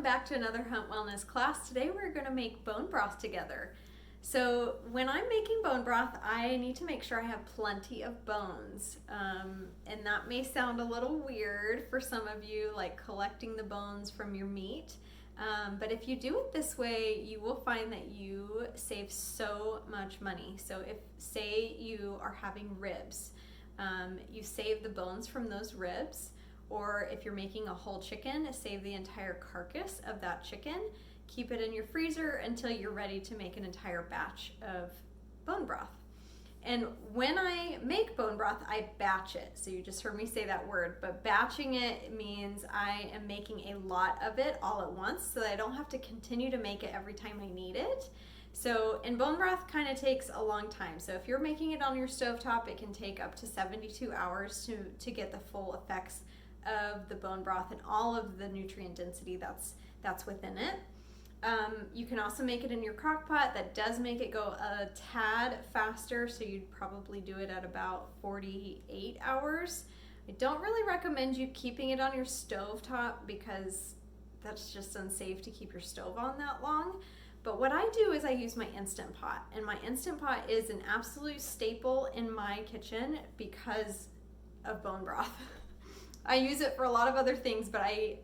welcome back to another Hunt Wellness class. Today we're going to make bone broth together. So when I'm making bone broth, I need to make sure I have plenty of bones. And that may sound a little weird for some of you, like collecting the bones from your meat. But if you do it this way, you will find that you save so much money. So if, say you are having ribs, you save the bones from those ribs. Or if you're making a whole chicken, save the entire carcass of that chicken. Keep it in your freezer until you're ready to make an entire batch of bone broth. And when I make bone broth, I batch it. So you just heard me say that word, but batching it means I am making a lot of it all at once so that I don't have to continue to make it every time I need it. So, and bone broth kind of takes a long time. So if you're making it on your stovetop, it can take up to 72 hours to get the full effects of the bone broth and all of the nutrient density that's within it. You can also make it in your crock pot. That does make it go a tad faster, so you'd probably do it at about 48 hours. I don't really recommend you keeping it on your stovetop because that's just unsafe to keep your stove on that long. But what I do is I use my Instant Pot, and my Instant Pot is an absolute staple in my kitchen because of bone broth. I use it for a lot of other things, but I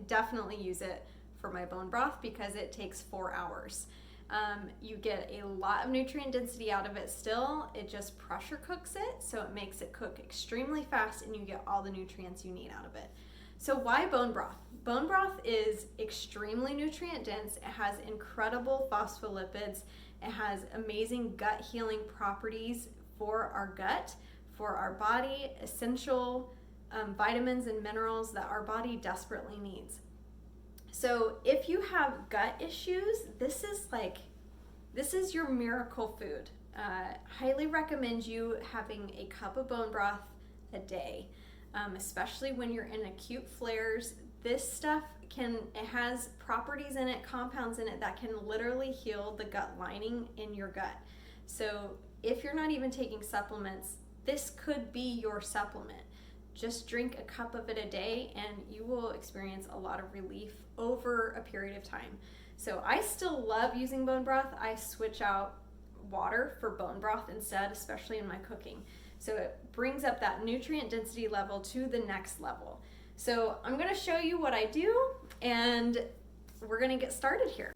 definitely use it for my bone broth because it takes 4 hours. You get a lot of nutrient density out of it still. It just pressure cooks it, so it makes it cook extremely fast and you get all the nutrients you need out of it. So why bone broth? Bone broth is extremely nutrient dense. It has incredible phospholipids. It has amazing gut healing properties for our gut, for our body, essential vitamins and minerals that our body desperately needs. So if you have gut issues, this is your miracle food. Highly recommend you having a cup of bone broth a day, especially when you're in acute flares. This stuff it has properties in it, compounds in it that can literally heal the gut lining in your gut. So if you're not even taking supplements, this could be your supplement. Just drink a cup of it a day and you will experience a lot of relief over a period of time. So I still love using bone broth. I switch out water for bone broth instead, especially in my cooking. So it brings up that nutrient density level to the next level. So I'm going to show you what I do and we're going to get started here.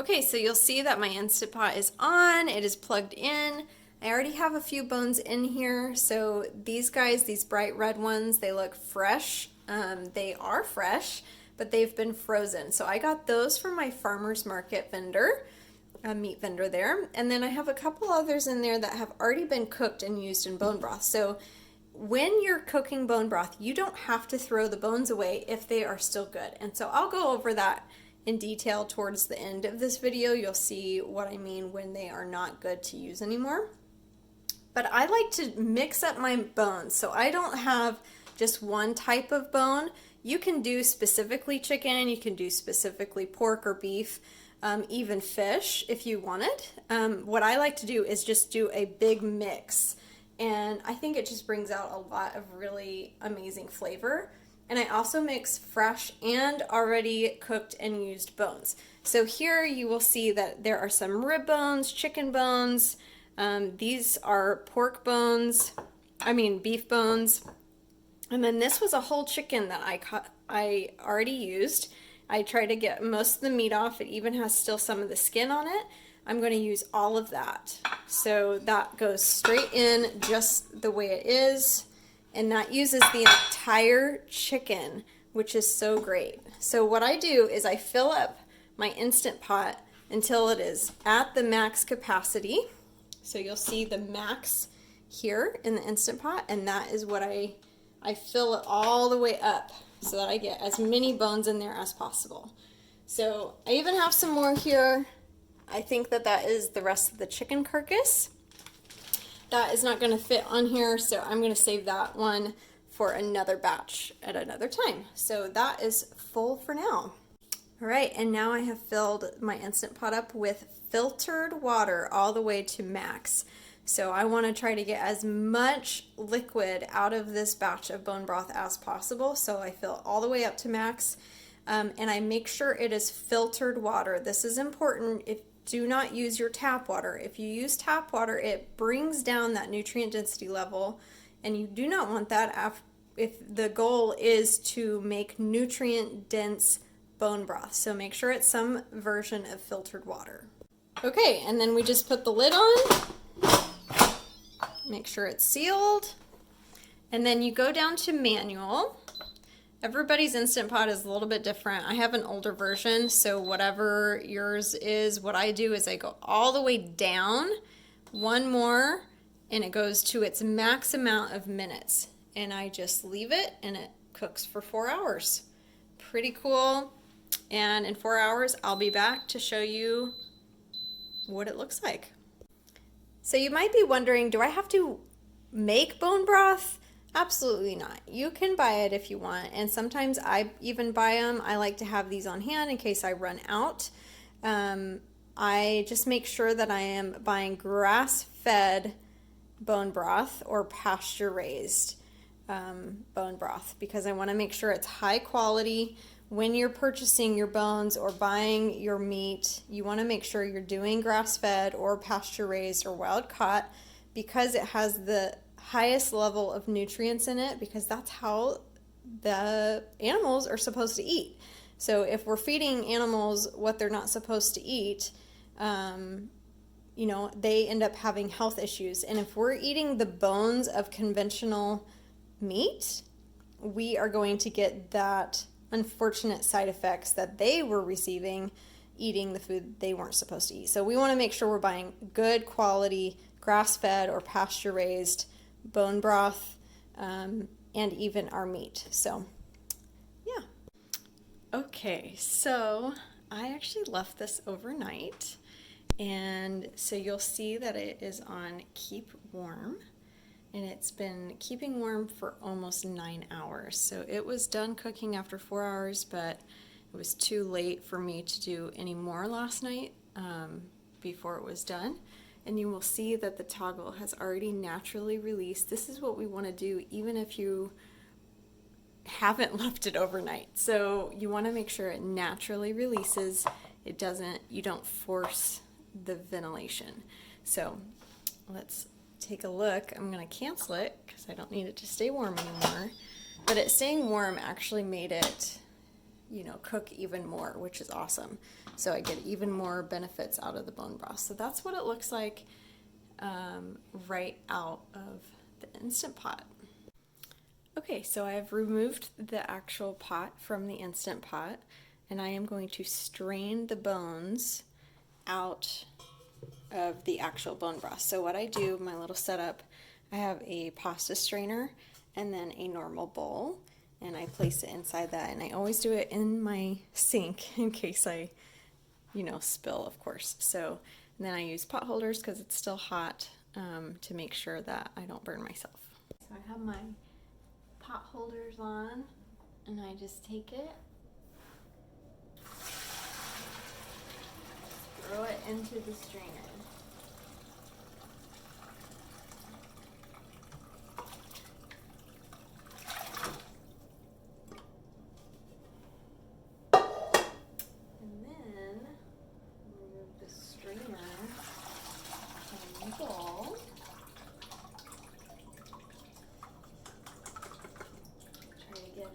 Okay, so you'll see that my Instant Pot is on. It is plugged in. I already have a few bones in here, so these guys, these bright red ones, they look fresh. They are fresh, but they've been frozen. So I got those from my farmer's market vendor, a meat vendor there. And then I have a couple others in there that have already been cooked and used in bone broth. So when you're cooking bone broth, you don't have to throw the bones away if they are still good. And so I'll go over that in detail towards the end of this video. You'll see what I mean when they are not good to use anymore. But I like to mix up my bones, so I don't have just one type of bone. You can do specifically chicken, you can do specifically pork or beef, even fish if you wanted. What I like to do is just do a big mix, and I think it just brings out a lot of really amazing flavor. And I also mix fresh and already cooked and used bones. So here you will see that there are some rib bones, chicken bones. These are pork bones, beef bones. And then this was a whole chicken that I already used. I try to get most of the meat off. It even has still some of the skin on it. I'm going to use all of that. So that goes straight in just the way it is. And that uses the entire chicken, which is so great. So what I do is I fill up my Instant Pot until it is at the max capacity. So you'll see the max here in the Instant Pot, and that is what I fill it all the way up so that I get as many bones in there as possible. So I even have some more here. I think that is the rest of the chicken carcass. That is not going to fit on here, so I'm going to save that one for another batch at another time. So that is full for now. All right, and now I have filled my Instant Pot up with filtered water all the way to max. So I want to try to get as much liquid out of this batch of bone broth as possible. So I fill all the way up to max. And I make sure it is filtered water. This is important. Do not use your tap water. If you use tap water, it brings down that nutrient density level, and you do not want that if the goal is to make nutrient dense bone broth. So make sure it's some version of filtered water. Okay, and then we just put the lid on, make sure it's sealed, and then you go down to manual. Everybody's Instant Pot is a little bit different. I have an older version, so whatever yours is, what I do is I go all the way down, one more, and it goes to its max amount of minutes. And I just leave it, and it cooks for 4 hours. Pretty cool. And in 4 hours, I'll be back to show you what it looks like. So you might be wondering, do I have to make bone broth? Absolutely not. You can buy it if you want, and sometimes I even buy them. I like to have these on hand in case I run out. I just make sure that I am buying grass-fed bone broth or pasture-raised bone broth, because I want to make sure it's high quality. When you're purchasing your bones or buying your meat, you want to make sure you're doing grass-fed or pasture-raised or wild-caught, because it has the highest level of nutrients in it, because that's how the animals are supposed to eat. So if we're feeding animals what they're not supposed to eat, you know, they end up having health issues. And if we're eating the bones of conventional meat, we are going to get that unfortunate side effects that they were receiving eating the food they weren't supposed to eat. So we want to make sure we're buying good quality grass-fed or pasture-raised bone broth, and even our meat. So yeah. Okay, so I actually left this overnight, and so you'll see that it is on keep warm, and it's been keeping warm for almost 9 hours. So it was done cooking after 4 hours, but it was too late for me to do any more last night before it was done. And you will see that the toggle has already naturally released. This is what we want to do even if you haven't left it overnight. So you want to make sure it naturally releases. You don't force the ventilation. So let's take a look. I'm going to cancel it because I don't need it to stay warm anymore. But it staying warm actually made it, you know, cook even more, which is awesome. So I get even more benefits out of the bone broth. So that's what it looks like right out of the Instant Pot. Okay, so I've removed the actual pot from the Instant Pot, and I am going to strain the bones out of the actual bone broth. So what I do, my little setup, I have a pasta strainer and then a normal bowl, and I place it inside that, and I always do it in my sink in case I, you know, spill, of course. So and then I use pot holders because it's still hot, to make sure that I don't burn myself. So I have my pot holders on, and I just take it, throw it into the strainer.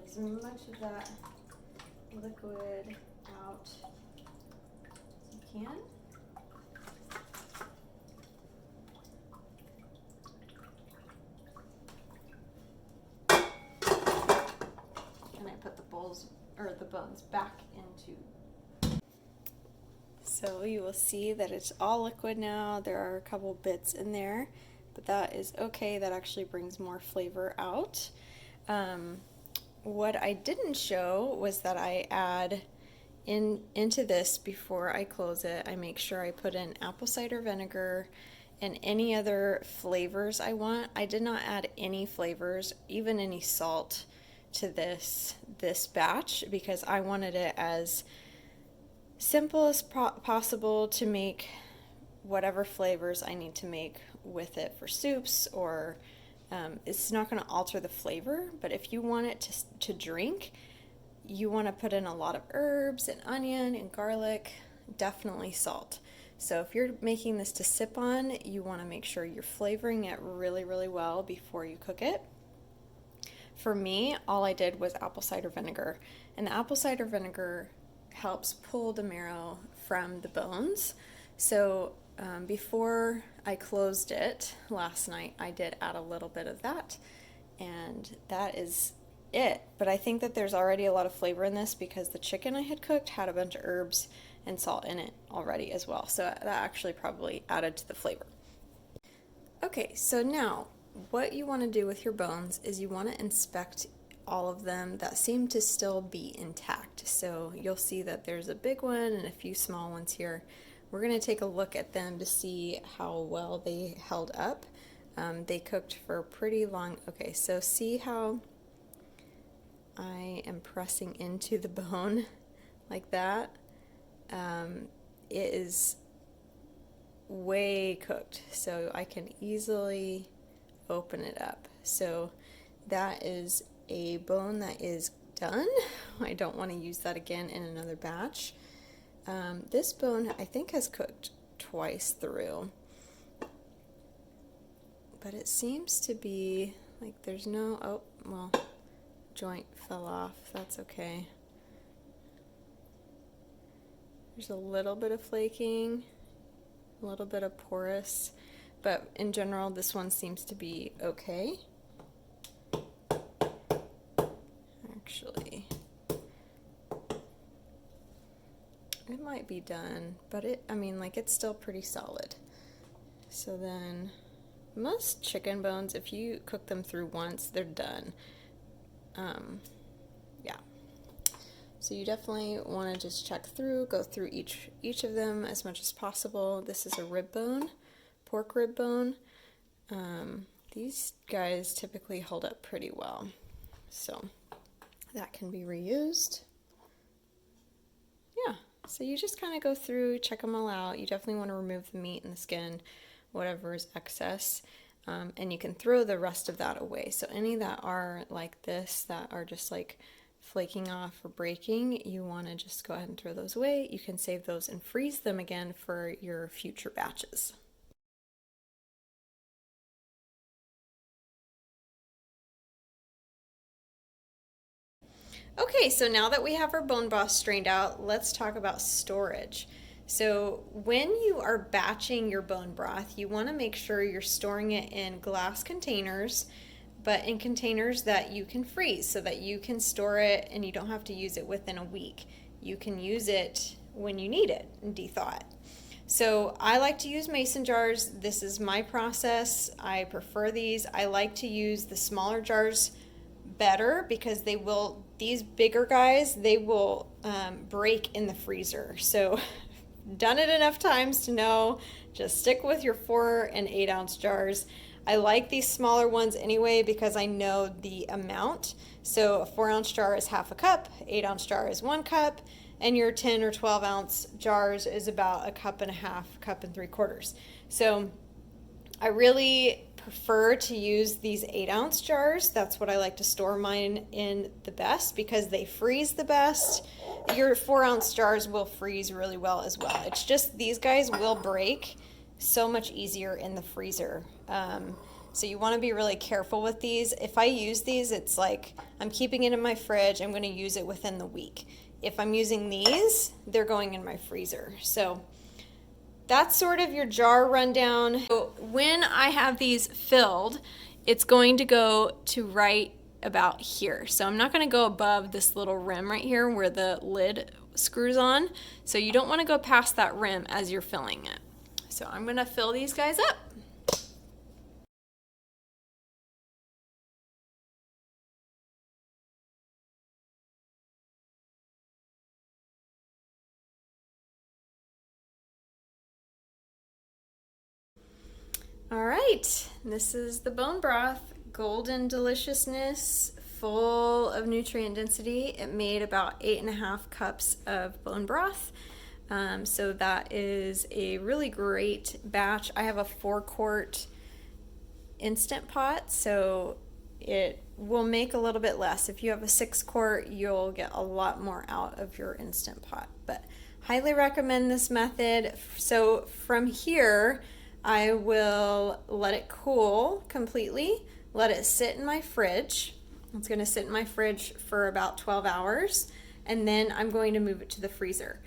As much of that liquid out as you can. And I put the bones back into. So you will see that it's all liquid now. There are a couple bits in there, but that is okay. That actually brings more flavor out. What I didn't show was that I add into this before I close it. I make sure I put in apple cider vinegar and any other flavors I want. I did not add any flavors, even any salt, to this batch because I wanted it as simple as possible to make whatever flavors I need to make with it for soups, or it's not going to alter the flavor, but if you want it to drink, you want to put in a lot of herbs and onion and garlic, definitely salt. So if you're making this to sip on, you want to make sure you're flavoring it really, really well before you cook it. For me, all I did was apple cider vinegar, and the apple cider vinegar helps pull the marrow from the bones. So before I closed it last night, I did add a little bit of that, and that is it. But I think that there's already a lot of flavor in this because the chicken I had cooked had a bunch of herbs and salt in it already as well. So that actually probably added to the flavor. Okay, so now what you want to do with your bones is you want to inspect all of them that seem to still be intact. So you'll see that there's a big one and a few small ones here. We're going to take a look at them to see how well they held up. They cooked for pretty long. Okay, so see how I am pressing into the bone like that? It is way cooked, so I can easily open it up. So that is a bone that is done. I don't want to use that again in another batch. This bone I think has cooked twice through, but it seems to be like there's no, oh, well, joint fell off. That's okay. There's a little bit of flaking, a little bit of porous, but in general this one seems to be okay. Actually, it might be done, but it's still pretty solid. So then most chicken bones, if you cook them through once, they're done. Yeah. So you definitely want to just check through, go through each of them as much as possible. This is a rib bone, pork rib bone. These guys typically hold up pretty well, so that can be reused. Yeah, so you just kind of go through, check them all out. You definitely want to remove the meat and the skin, whatever is excess, and you can throw the rest of that away. So any that are like this, that are just like flaking off or breaking, you want to just go ahead and throw those away. You can save those and freeze them again for your future batches. Okay, so now that we have our bone broth strained out, let's talk about storage. So when you are batching your bone broth, you want to make sure you're storing it in glass containers, but in containers that you can freeze so that you can store it and you don't have to use it within a week. You can use it when you need it and de-thaw it. So I like to use mason jars. This is my process. I prefer these. I like to use the smaller jars better because these bigger guys, they will break in the freezer. So done it enough times to know, just stick with your 4 and 8 ounce jars. I like these smaller ones anyway because I know the amount. So a 4 ounce jar is half a cup, 8 ounce jar is 1 cup, and your 10 or 12 ounce jars is about a cup and a half, cup and 3/4. So I really prefer to use these 8 ounce jars. That's what I like to store mine in the best because they freeze the best. Your 4 ounce jars will freeze really well as well. It's just these guys will break so much easier in the freezer. So you want to be really careful with these. If I use these, it's like I'm keeping it in my fridge. I'm going to use it within the week. If I'm using these, they're going in my freezer. So that's sort of your jar rundown. So when I have these filled, it's going to go to right about here. So I'm not going to go above this little rim right here where the lid screws on. So you don't want to go past that rim as you're filling it. So I'm going to fill these guys up. All right, this is the bone broth, golden deliciousness, full of nutrient density. It made about 8.5 cups of bone broth. So that is a really great batch. I have a 4-quart instant pot, so it will make a little bit less. If you have a 6-quart, you'll get a lot more out of your Instant Pot. But highly recommend this method. So from here, I will let it cool completely, let it sit in my fridge. It's going to sit in my fridge for about 12 hours, and then I'm going to move it to the freezer.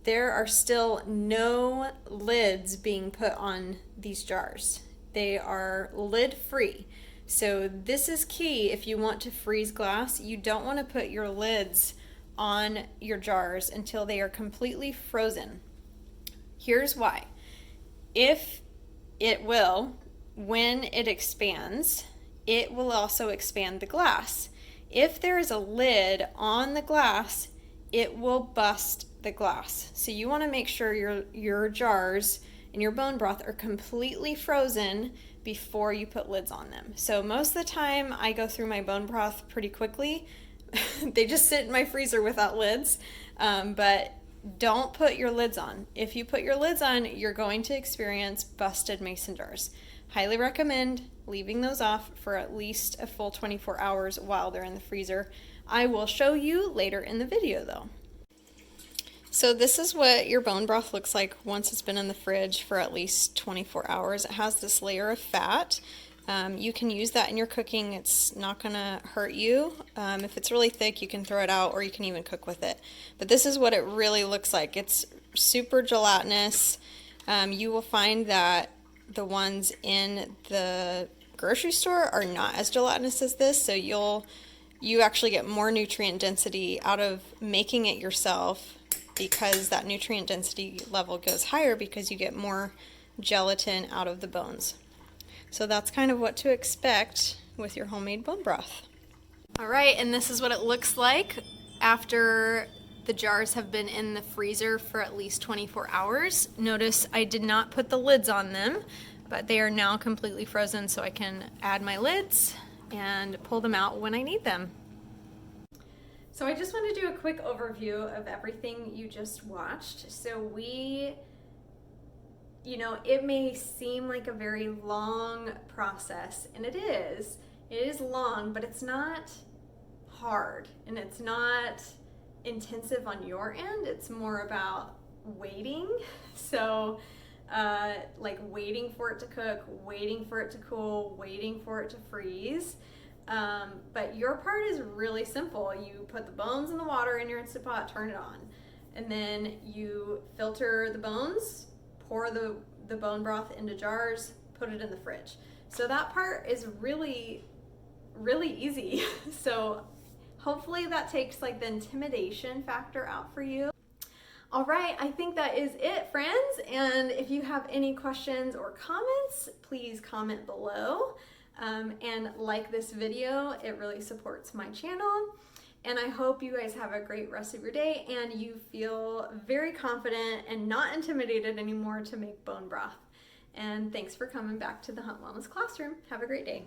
There are still no lids being put on these jars. They are lid free. So this is key if you want to freeze glass. You don't want to put your lids on your jars until they are completely frozen. Here's why. If it will, when it expands, it will also expand the glass. If there is a lid on the glass, it will bust the glass. So you want to make sure your jars and your bone broth are completely frozen before you put lids on them. So most of the time I go through my bone broth pretty quickly. They just sit in my freezer without lids, but don't put your lids on. If you put your lids on, you're going to experience busted mason jars. Highly recommend leaving those off for at least a full 24 hours while they're in the freezer. I will show you later in the video though. So this is what your bone broth looks like once it's been in the fridge for at least 24 hours. It has this layer of fat. You can use that in your cooking. It's not going to hurt you. If it's really thick, you can throw it out or you can even cook with it. But this is what it really looks like. It's super gelatinous. You will find that the ones in the grocery store are not as gelatinous as this, so you actually get more nutrient density out of making it yourself, because that nutrient density level goes higher because you get more gelatin out of the bones. So that's kind of what to expect with your homemade bone broth. All right, and this is what it looks like after the jars have been in the freezer for at least 24 hours. Notice I did not put the lids on them, but they are now completely frozen, so I can add my lids and pull them out when I need them. So I just want to do a quick overview of everything you just watched. So it may seem like a very long process, and it is. It is long, but it's not hard, and it's not intensive on your end. It's more about waiting. So like waiting for it to cook, waiting for it to cool, waiting for it to freeze. But your part is really simple. You put the bones in the water in your Instant Pot, turn it on, and then you filter the bones, pour the bone broth into jars, put it in the fridge. So that part is really, really easy. So hopefully that takes like the intimidation factor out for you. All right, I think that is it, friends. And if you have any questions or comments, please comment below. And like this video, it really supports my channel. And I hope you guys have a great rest of your day and you feel very confident and not intimidated anymore to make bone broth. And thanks for coming back to the Hunt Wellness Classroom. Have a great day.